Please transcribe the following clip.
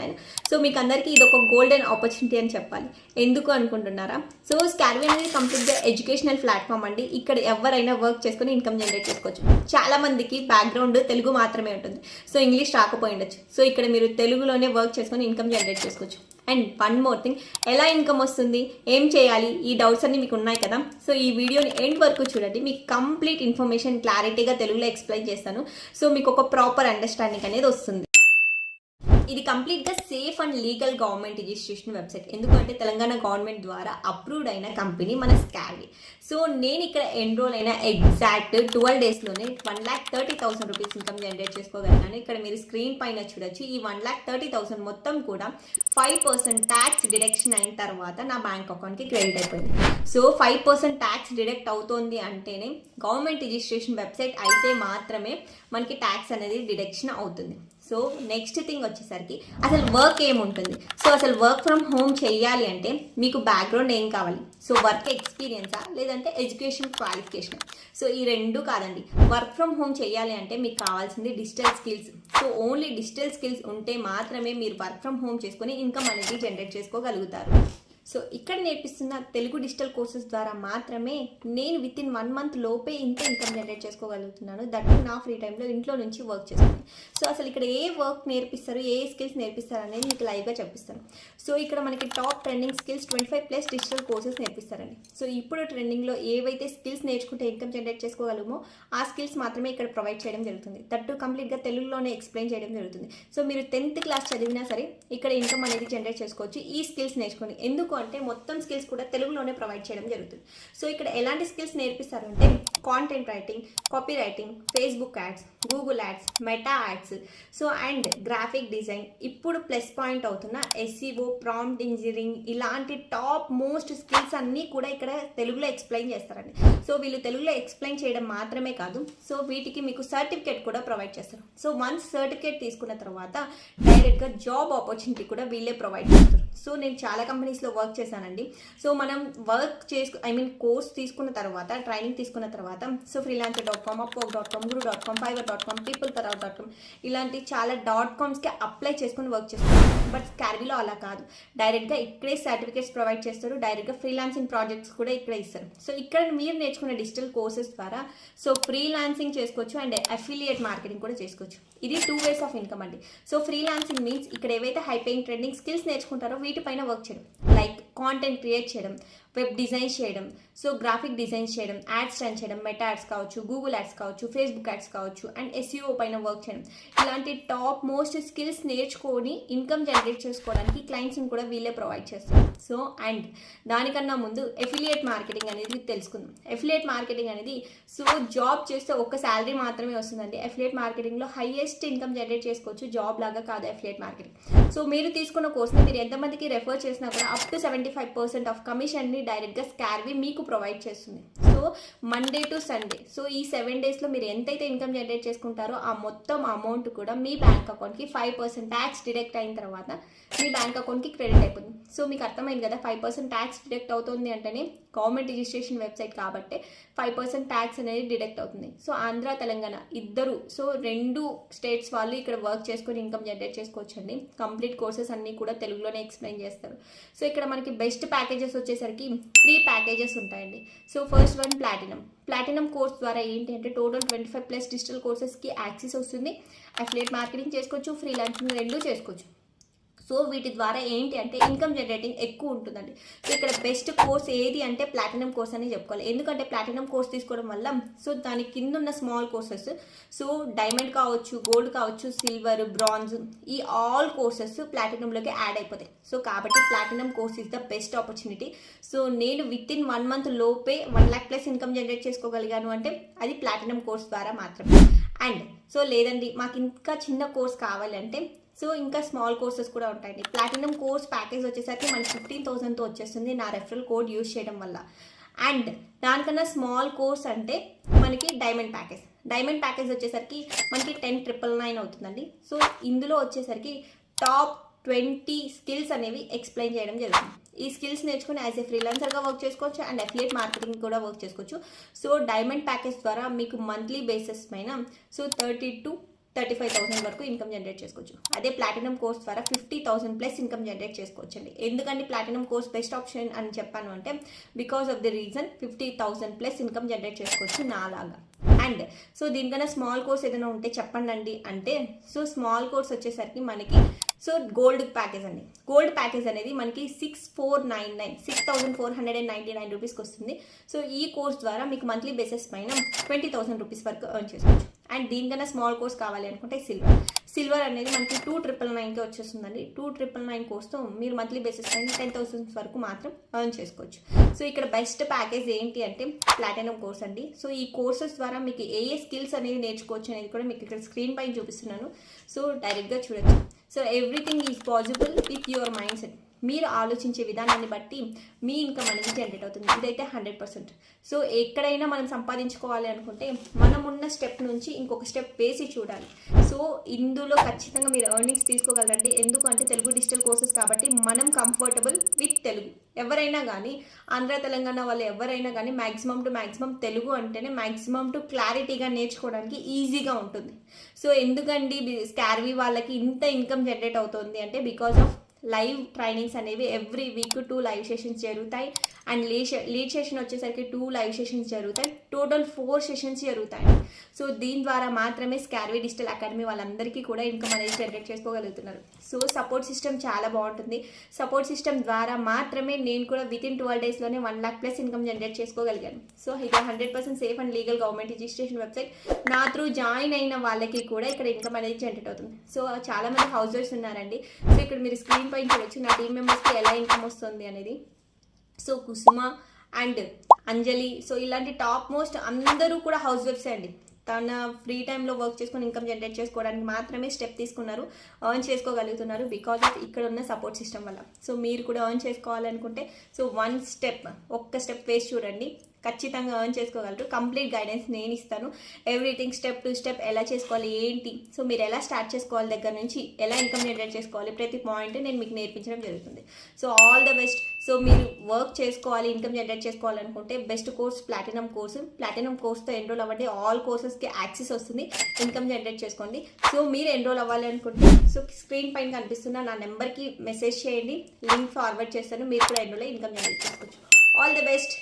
అయినా. సో మీకు అందరికీ ఇది ఒక గోల్డెన్ ఆపర్చునిటీ అని చెప్పాలి. ఎందుకు అనుకుంటున్నారా? సో స్కార్వీ అనేది కంప్లీట్గా ఎడ్యుకేషనల్ ప్లాట్ఫామ్ అండి. ఇక్కడ ఎవరైనా వర్క్ చేసుకుని ఇన్కమ్ జనరేట్ చేసుకోవచ్చు. చాలా మందికి బ్యాక్గ్రౌండ్ తెలుగు మాత్రమే ఉంటుంది, సో ఇంగ్లీష్ రాకపోయి ఉండొచ్చు. సో ఇక్కడ మీరు తెలుగులోనే వర్క్ చేసుకొని ఇన్కమ్ జనరేట్ చేసుకోవచ్చు. అండ్ వన్ మోర్ థింగ్, ఎలా ఇన్కమ్ వస్తుంది, ఏం చేయాలి, ఈ డౌట్స్ అన్ని మీకు ఉన్నాయి కదా. సో ఈ వీడియోని ఎండ్ వరకు చూడండి, మీకు కంప్లీట్ ఇన్ఫర్మేషన్ క్లారిటీగా తెలుగులో ఎక్స్ప్లెయిన్ చేస్తాను. సో మీకు ఒక ప్రాపర్ అండర్స్టాండింగ్ అనేది వస్తుంది. ఇది కంప్లీట్గా safe and legal government registration website. ఎందుకంటే తెలంగాణ గవర్నమెంట్ ద్వారా అప్రూవ్డ్ అయిన కంపెనీ మన స్కార్వీ. సో నేను ఇక్కడ ఎన్రోల్ అయిన ఎగ్జాక్ట్ 12 డేస్లోనే 1,30,000 రూపీస్ ఇన్కమ్ జనరేట్ చేసుకోగలిగాను. ఇక్కడ మీరు స్క్రీన్ పైన చూడొచ్చు. ఈ 1,30,000 మొత్తం కూడా 5% ట్యాక్స్ డిడక్షన్ అయిన తర్వాత నా బ్యాంక్ అకౌంట్కి క్రెడిట్ అయిపోయింది. సో 5% ట్యాక్స్ డిడక్ట్ అవుతోంది అంటేనే గవర్నమెంట్ రిజిస్ట్రేషన్ వెబ్సైట్ అయితే మాత్రమే మనకి ట్యాక్స్ అనేది డిడక్షన్ అవుతుంది. సో నెక్స్ట్ థింగ్ వచ్చేసరికి అసలు వర్క్ ఏముంటుంది. సో అసలు వర్క్ ఫ్రమ్ హోమ్ చేయాలి అంటే మీకు బ్యాక్గ్రౌండ్ ఏం కావాలి? సో వర్క్ ఎక్స్పీరియన్సా లేదంటే ఎడ్యుకేషన్ క్వాలిఫికేషన్? సో ఈ రెండు కాదండి. వర్క్ ఫ్రమ్ హోమ్ చేయాలి అంటే మీకు కావాల్సింది digital skills. So only digital skills ఉంటే మాత్రమే మీరు వర్క్ ఫ్రమ్ హోమ్ చేసుకొని ఇన్కమ్ అనేది జనరేట్ చేసుకోగలుగుతారు. సో ఇక్కడ నేర్పిస్తున్న తెలుగు డిజిటల్ కోర్సెస్ ద్వారా మాత్రమే నేను విత్ ఇన్ 1 మంత్ లోపే ఇంత ఇన్కమ్ జనరేట్ చేసుకోగలుగుతున్నాను. దట్ నా ఫ్రీ టైంలో ఇంట్లో నుంచి వర్క్ చేస్తాను. సో అసలు ఇక్కడ ఏ వర్క్ నేర్పిస్తారు, ఏ స్కిల్స్ నేర్పిస్తారు అనేది మీకు లైవ్గా చెప్పిస్తాను. సో ఇక్కడ మనకి top trending skills 25+ digital courses నేర్పిస్తారండి. సో ఇప్పుడు ట్రెండింగ్లో ఏవైతే స్కిల్స్ నేర్చుకుంటే ఇన్కమ్ జనరేట్ చేసుకోగలమో ఆ స్కిల్స్ మాత్రమే ఇక్కడ ప్రొవైడ్ చేయడం జరుగుతుంది. దట్టు కంప్లీట్గా తెలుగులోనే ఎక్స్ప్లెయిన్ చేయడం జరుగుతుంది. సో మీరు 10th క్లాస్ చదివినా సరే ఇక్కడ ఇన్కమ్ అనేది జనరేట్ చేసుకోవచ్చు ఈ స్కిల్స్ నేర్చుకొని. ఎందుకు అంటే మొత్తం స్కిల్స్ కూడా తెలుగులోనే ప్రొవైడ్ చేయడం జరుగుతుంది. సో ఇక్కడ ఎలాంటి స్కిల్స్ నేర్పిస్తారు అంటే content writing, copy writing, Facebook ads, Google ads, meta ads, so and graphic design, ఇప్పుడు ప్లస్ పాయింట్ అవుతున్న SEO, ప్రాంప్ట్ ఇంజనీరింగ్, ఇలాంటి టాప్ మోస్ట్ స్కిల్స్ అన్నీ కూడా ఇక్కడ తెలుగులో ఎక్స్ప్లెయిన్ చేస్తారండి. సో వీళ్ళు తెలుగులో ఎక్స్ప్లెయిన్ చేయడం మాత్రమే కాదు, సో వీటికి మీకు సర్టిఫికేట్ కూడా ప్రొవైడ్ చేస్తారు. సో వన్స్ సర్టిఫికేట్ తీసుకున్న తర్వాత డైరెక్ట్గా జాబ్ ఆపర్చునిటీ కూడా వీళ్ళే ప్రొవైడ్ చేస్తారు. సో నేను చాలా కంపెనీస్లో వర్క్ చేశానండి. సో మనం వర్క్ కోర్స్ తీసుకున్న తర్వాత, ట్రైనింగ్ తీసుకున్న తర్వాత, so freelancer.com, upwork.com, guru.com, fiverr.com, peopleparout.com ఇలాంటి చాలా .comsకి అప్లై చేసుకుని వర్క్ చేస్తారు. బట్ స్కార్వీలో అలా కాదు. డైరెక్ట్గా ఇక్కడే సర్టిఫికేట్స్ ప్రొవైడ్ చేస్తారు. డైరెక్ట్గా ఫ్రీలాన్సింగ్ ప్రాజెక్ట్స్ కూడా ఇక్కడే ఇస్తారు. సో ఇక్కడ మీరు నేర్చుకున్న డిజిటల్ కోర్సెస్ ద్వారా సో ఫ్రీలాన్సింగ్ చేసుకోవచ్చు అండ్ అఫిలియేట్ మార్కెటింగ్ కూడా చేసుకోవచ్చు. ఇది 2 ways ఆఫ్ ఇన్కమ్ అండి. సో ఫ్రీలాన్సింగ్ మీన్స్ ఇక్కడ ఏవైతే హైపేయింగ్ ట్రెండింగ్ స్కిల్స్ నేర్చుకుంటారో వీటిపైన వర్క్ చేయడం, లైక్ కాంటెంట్ క్రియేట్ చేయడం, వెబ్ డిజైన్ చేయడం, సో గ్రాఫిక్ డిజైన్స్ చేయడం, యాడ్స్ రన్ చేయడం, మెటా యాడ్స్ కావచ్చు, గూగుల్ యాడ్స్ కావచ్చు, ఫేస్బుక్ యాడ్స్ కావచ్చు, అండ్ SEO పైన వర్క్ చేయడం. ఇలాంటి టాప్ మోస్ట్ స్కిల్స్ నేర్చుకొని ఇన్కమ్ జనరేట్ చేసుకోవడానికి క్లయింట్స్ని కూడా వీళ్ళే ప్రొవైడ్ చేస్తారు. సో అండ్ దానికన్నా ముందు ఎఫిలియేట్ మార్కెటింగ్ అనేది తెలుసుకుందాం. ఎఫిలియేట్ మార్కెటింగ్ అనేది సో జాబ్ చేస్తే ఒక్క శాలరీ మాత్రమే వస్తుందండి. ఎఫిలియేట్ మార్కెటింగ్లో హైయెస్ట్ ఇన్కమ్ జనరేట్ చేసుకోవచ్చు. జాబ్ లాగా కాదు ఎఫిలియేట్ మార్కెటింగ్. సో మీరు తీసుకున్న కోర్స్ని మీరు ఎంతమందికి రెఫర్ చేసినా కూడా అప్ టు 75% ఆఫ్ కమిషన్ని డైరెక్ట్గా స్కార్వీ మీకు ప్రొవైడ్ చేస్తుంది. So Monday to Sunday, so ఈ 7 డేస్లో మీరు ఎంతైతే ఇన్కమ్ జనరేట్ చేసుకుంటారో ఆ మొత్తం అమౌంట్ కూడా మీ బ్యాంక్ అకౌంట్కి 5% ట్యాక్స్ డిడక్ట్ అయిన తర్వాత మీ బ్యాంక్ అకౌంట్కి క్రెడిట్ అయిపోతుంది. సో మీకు అర్థమైంది కదా, 5% ట్యాక్స్ డిడక్ట్ అవుతుంది అంటేనే గవర్నమెంట్ రిజిస్ట్రేషన్ వెబ్సైట్ కాబట్టి 5% ట్యాక్స్ అనేది డిడక్ట్ అవుతుంది. సో ఆంధ్ర, తెలంగాణ ఇద్దరు, సో 2 స్టేట్స్ వాళ్ళు ఇక్కడ వర్క్ చేసుకొని ఇన్కమ్ జనరేట్ చేసుకోవచ్చు అండి. కంప్లీట్ కోర్సెస్ అన్నీ కూడా తెలుగులోనే ఎక్స్ప్లెయిన్ చేస్తారు. సో ఇక్కడ మనకి బెస్ట్ ప్యాకేజెస్ వచ్చేసరికి 3 ప్యాకేజెస్ ఉంటాయండి. So first one platinum course ద్వారా ఏంటి అంటే టోటల్ 25+ డిజిటల్ కోర్సెస్కి యాక్సెస్ వస్తుంది. అఫిలియేట్ మార్కెటింగ్ చేసుకోవచ్చు, ఫ్రీలాన్సింగ్ 2 చేసుకోవచ్చు. సో వీటి ద్వారా ఏంటి అంటే ఇన్కమ్ జనరేటింగ్ ఎక్కువ ఉంటుందండి. సో ఇక్కడ బెస్ట్ కోర్స్ ఏది అంటే ప్లాటినం కోర్స్ అని చెప్పుకోవాలి. ఎందుకంటే ప్లాటినం కోర్స్ తీసుకోవడం వల్ల సో దాని కింద ఉన్న స్మాల్ కోర్సెస్, సో డైమండ్ కావచ్చు, గోల్డ్ కావచ్చు, సిల్వర్, బ్రాంజ్, ఈ ఆల్ కోర్సెస్ ప్లాటినంలోకి యాడ్ అయిపోతాయి. సో కాబట్టి platinum course is the best opportunity. So నేను విత్ ఇన్ 1 మంత్ లోపే 1 lakh+ ఇన్కమ్ జనరేట్ చేసుకోగలిగాను అంటే అది ప్లాటినం కోర్స్ ద్వారా మాత్రమే. అండ్ సో లేదండి మాకు ఇంకా చిన్న కోర్స్ కావాలంటే సో ఇంకా స్మాల్ కోర్సెస్ కూడా ఉంటాయండి. ప్లాటినం కోర్స్ ప్యాకేజ్ వచ్చేసరికి మనకి 15,000తో వచ్చేస్తుంది నా రెఫరల్ కోడ్ యూజ్ చేయడం వల్ల. అండ్ దానికన్నా స్మాల్ కోర్స్ అంటే మనకి డైమండ్ ప్యాకేజ్ వచ్చేసరికి మనకి 10,999 అవుతుందండి. సో ఇందులో వచ్చేసరికి టాప్ 20 స్కిల్స్ అనేవి ఎక్స్ప్లెయిన్ చేయడం జరుగుతుంది. ఈ స్కిల్స్ నేర్చుకుని యాజ్ ఏ ఫ్రీలాన్సర్గా వర్క్ చేసుకోవచ్చు అండ్ అఫిలియేట్ మార్కెటింగ్ కూడా వర్క్ చేసుకోవచ్చు. సో డైమండ్ ప్యాకేజ్ ద్వారా మీకు మంత్లీ బేసిస్ పైన సో 30 to 35,000 వరకు ఇన్కమ్ జనరేట్ చేసుకోవచ్చు. అదే ప్లాటినం కోర్స్ ద్వారా 50,000 ప్లస్ ఇన్కమ్ జనరేట్ చేసుకోవచ్చు అండి. ఎందుకంటే ప్లాటినం కోర్స్ బెస్ట్ ఆప్షన్ అని చెప్పాను అంటే because of the reason 50,000 plus income generate చేసుకోవచ్చు నాలాగా. అండ్ సో దీనికన్నా స్మాల్ కోర్స్ ఏదైనా ఉంటే చెప్పండి అంటే సో స్మాల్ కోర్స్ వచ్చేసరికి మనకి సో గోల్డ్ ప్యాకేజ్ అండి. గోల్డ్ ప్యాకేజ్ అనేది మనకి 6,499 రూపీస్కి వస్తుంది. సో ఈ కోర్స్ ద్వారా మీకు మంత్లీ బేసిస్ పైన 20,000 రూపీస్ వరకు ఎర్న్ చేసుకోవచ్చు. అండ్ దీనికన్నా స్మాల్ కోర్స్ కావాలి అనుకుంటే సిల్వర్ అనేది మనకి 2,999కి వచ్చేస్తుందండి. 2,999 కోర్స్తో మీరు మంత్లీ బేసిస్ పైన 10,000 వరకు మాత్రం ఎర్న్ చేసుకోవచ్చు. సో ఇక్కడ బెస్ట్ ప్యాకేజ్ ఏంటి అంటే ప్లాటినం కోర్స్ అండి. సో ఈ కోర్సెస్ ద్వారా మీకు ఏ స్కిల్స్ అనేది నేర్చుకోవచ్చు అనేది కూడా మీకు ఇక్కడ స్క్రీన్ పైన చూపిస్తున్నాను. సో డైరెక్ట్గా చూడొచ్చు. So everything is possible with your mind set. మీరు ఆలోచించే విధానాన్ని బట్టి మీ ఇన్కమ్ అనేది జనరేట్ అవుతుంది. ఇదైతే 100%. సో ఎక్కడైనా మనం సంపాదించుకోవాలి అనుకుంటే మనం ఉన్న స్టెప్ నుంచి ఇంకొక స్టెప్ వేసి చూడాలి. సో ఇందులో ఖచ్చితంగా మీరు ఎర్నింగ్స్ తీసుకోగలరండి. ఎందుకంటే తెలుగు డిజిటల్ కోర్సెస్ కాబట్టి మనం కంఫర్టబుల్ విత్ తెలుగు. ఎవరైనా కానీ ఆంధ్ర తెలంగాణ వాళ్ళు ఎవరైనా కానీ మ్యాక్సిమం తెలుగు అంటేనే మ్యాక్సిమం టు క్లారిటీగా నేర్చుకోవడానికి ఈజీగా ఉంటుంది. సో ఎందుకండి స్కార్వీ వాళ్ళకి ఇంత ఇన్కమ్ జనరేట్ అవుతుంది అంటే బికాస్ ఆఫ్ లైవ్ ట్రైనింగ్స్ అనేవి ఎవ్రీ వీక్ 2 లైవ్ సెషన్స్ జరుగుతాయి. అండ్ లీడ్ సెషన్ వచ్చేసరికి 2 లైవ్ సెషన్స్ జరుగుతాయి. టోటల్ 4 సెషన్స్ జరుగుతాయి. సో దీని ద్వారా మాత్రమే స్కార్వీ డిజిటల్ అకాడమీ వాళ్ళందరికీ కూడా ఇన్కమ్ అనేది జనరేట్ చేసుకోగలుగుతున్నారు. సో సపోర్ట్ సిస్టమ్ చాలా బాగుంటుంది. సపోర్ట్ సిస్టమ్ ద్వారా మాత్రమే నేను కూడా వితిన్ 12 డేస్లోనే 1 lakh ప్లస్ ఇన్కమ్ జనరేట్ చేసుకోగలిగాను. సో ఇది 100% safe and legal government registration website. నా త్రూ జాయిన్ అయిన వాళ్ళకి కూడా ఇక్కడ ఇన్కమ్ అనేది జనరేట్ అవుతుంది. సో చాలా మంది హౌస్ వైఫ్స్ ఉన్నారండి. సో ఇక్కడ మీరు స్క్రీన్ పైన చూడొచ్చు నా టీం మెంబర్స్కి ఎలా ఇన్కమ్ వస్తుంది అనేది. So Kusuma and Anjali so ఇలాంటి టాప్ మోస్ట్ అందరూ కూడా హౌస్ వైఫ్స్ అండి. తన ఫ్రీ టైంలో వర్క్ చేసుకొని ఇన్కమ్ జనరేట్ చేసుకోవడానికి మాత్రమే స్టెప్ తీసుకున్నారు. ఎర్న్ చేసుకోగలుగుతున్నారు బికాజ్ ఆఫ్ ఇక్కడ ఉన్న సపోర్ట్ సిస్టమ్ వల్ల. సో మీరు కూడా ఎర్న్ చేసుకోవాలనుకుంటే సో ఒక్క స్టెప్ వేసి చూడండి. ఖచ్చితంగా ఎర్న్ చేసుకోగలరు. కంప్లీట్ గైడెన్స్ నేను ఇస్తాను. ఎవ్రీథింగ్ స్టెప్ టు స్టెప్ ఎలా చేసుకోవాలి ఏంటి, సో మీరు ఎలా స్టార్ట్ చేసుకోవాలి దగ్గర నుంచి ఎలా ఇన్కమ్ జనరేట్ చేసుకోవాలి ప్రతి పాయింట్ నేను మీకు నేర్పించడం జరుగుతుంది. So all the best. So మీరు వర్క్ చేసుకోవాలి ఇన్కమ్ జనరేట్ చేసుకోవాలనుకుంటే best course platinum course. Platinum కోర్స్తో ఎన్రోల్ అవ్వండి. ఆల్ కోర్సెస్కి యాక్సెస్ వస్తుంది. ఇన్కమ్ జనరేట్ చేసుకోండి. సో మీరు ఎన్రోల్ అవ్వాలి అనుకుంటే సో స్క్రీన్ పైన కనిపిస్తున్న నా నెంబర్కి మెసేజ్ చేయండి. లింక్ ఫార్వర్డ్ చేస్తాను. మీరు కూడా ఎన్రోల్ అయ్యి ఇన్కమ్ జనరేట్ చేసుకోవచ్చు. All the best.